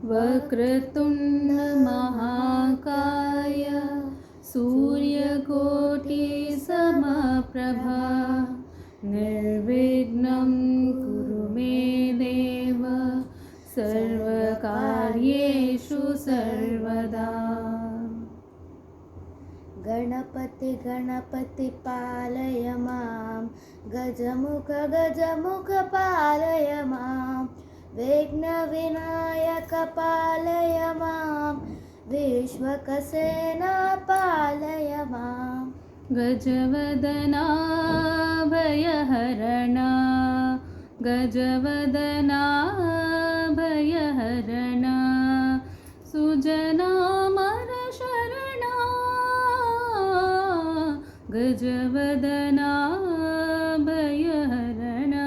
वक्रतुण्ड महाकाय सूर्यकोटि समप्रभा निर्विघ्नं कुरु मे देव सर्वकार्येषु सर्वदा। गणपति गणपति पालय मां, गजमुख गजमुख पालय मां, विघ्नविनायक पालय मां, विश्वकसेना पालय मां। गजवदना भयहरणा गजवदना भयहरणा सुजनामर शरणा गजवदना भयहरणा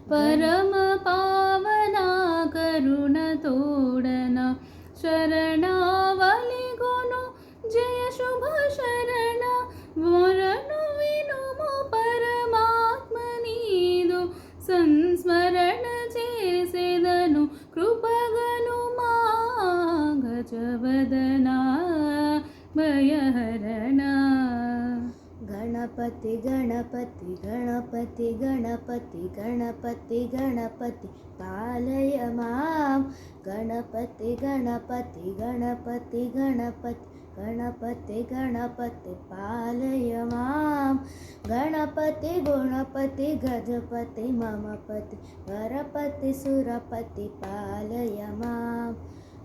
परम पावना करुण तोडना शरणावली गुणु जय शुभ शरण वरनु विनुमु परमात्मनीदु संस्मरण చేసేదను కృపగను మా గజవదనా భయహరణ। गणपति गणपति गणपति गणपति गणपति गणपति पालय मां, गणपति गणपति गणपति गणपति गणपति गणपति पालय मां। गणपति गुणपति गजपति ममपति वरपति सुरपति पालय मां।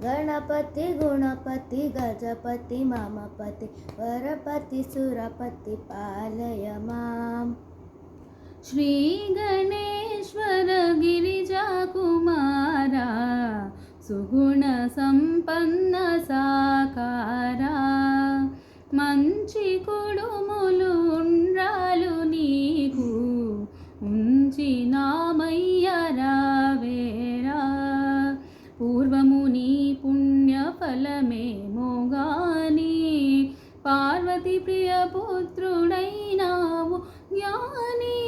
गणपति गुणपति गजपति ममपति वरपति सुरपति पालय मां। श्री गणेश्वर गिरिजा कुमारा सुगुण संपन्न साकारा మంచి కొడుములు ఉండ్రాలు నీకు ఉంచినామయ్య రావేరా పూర్వము నీ పుణ్య ఫలమేమోగాని పార్వతి ప్రియ పుత్రుడైనావు జ్ఞాని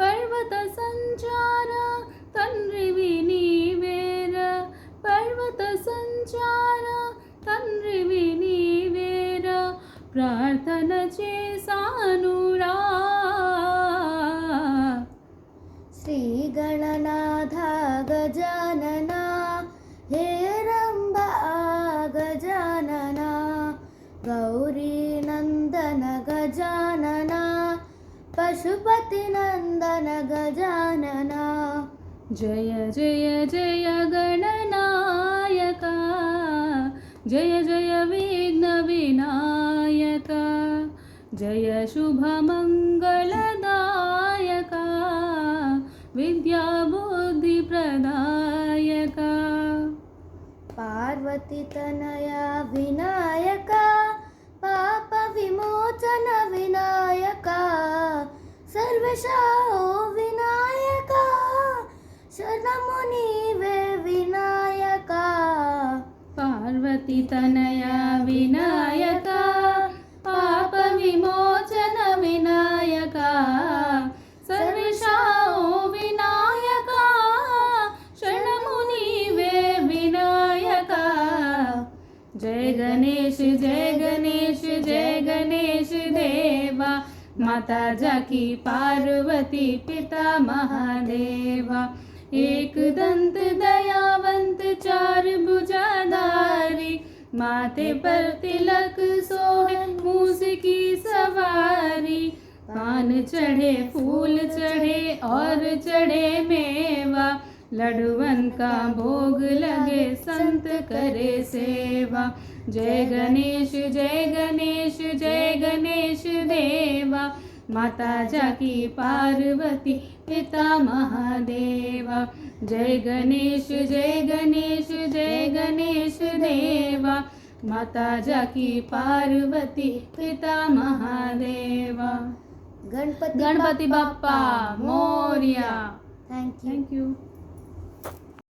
పర్వత సంచార తండ్రివి నీవేరా పర్వత సంచార తండ్రివి నీవేరా ప్రార్థన చేసానురా। శ్రీ గణనాథ గజానన हेरंब गजानना गौरी नंदन गजानना पशुपति नंदन गजानना। जय जय जय गणनायका जय जय विघ्न विनायका जय शुभ मंगलदायका विद्या बुद्धि प्रदायका। पार्वती तनया विनायका पाप विमोचन विनायका सर्वशाओ विनायका शरणमु नीवे विनायका। पार्वती तनया विनायका पाप विमोचन विनायका सर्वशाओ विनायका शरणमु नीवे विनायका। जय गणेश जय गणेश जय गणेश देवा माता जाकी पार्वती पिता महादेवा एक दंत दयावंत चार भुजाधारी माथे पर तिलक सोहे मूस की सवारी पान चढ़े फूल चढ़े और चढ़े मेवा लडुवन का भोग लगे संत करे सेवा। जय गणेश जय गणेश जय गणेश देवा माता जाकी पार्वती पिता महादेवा जय गणेश जय गणेश जय गणेश देवा माता जाकी पार्वती पिता महादेवा। गणपति बाप्पा मोरया। Thank you.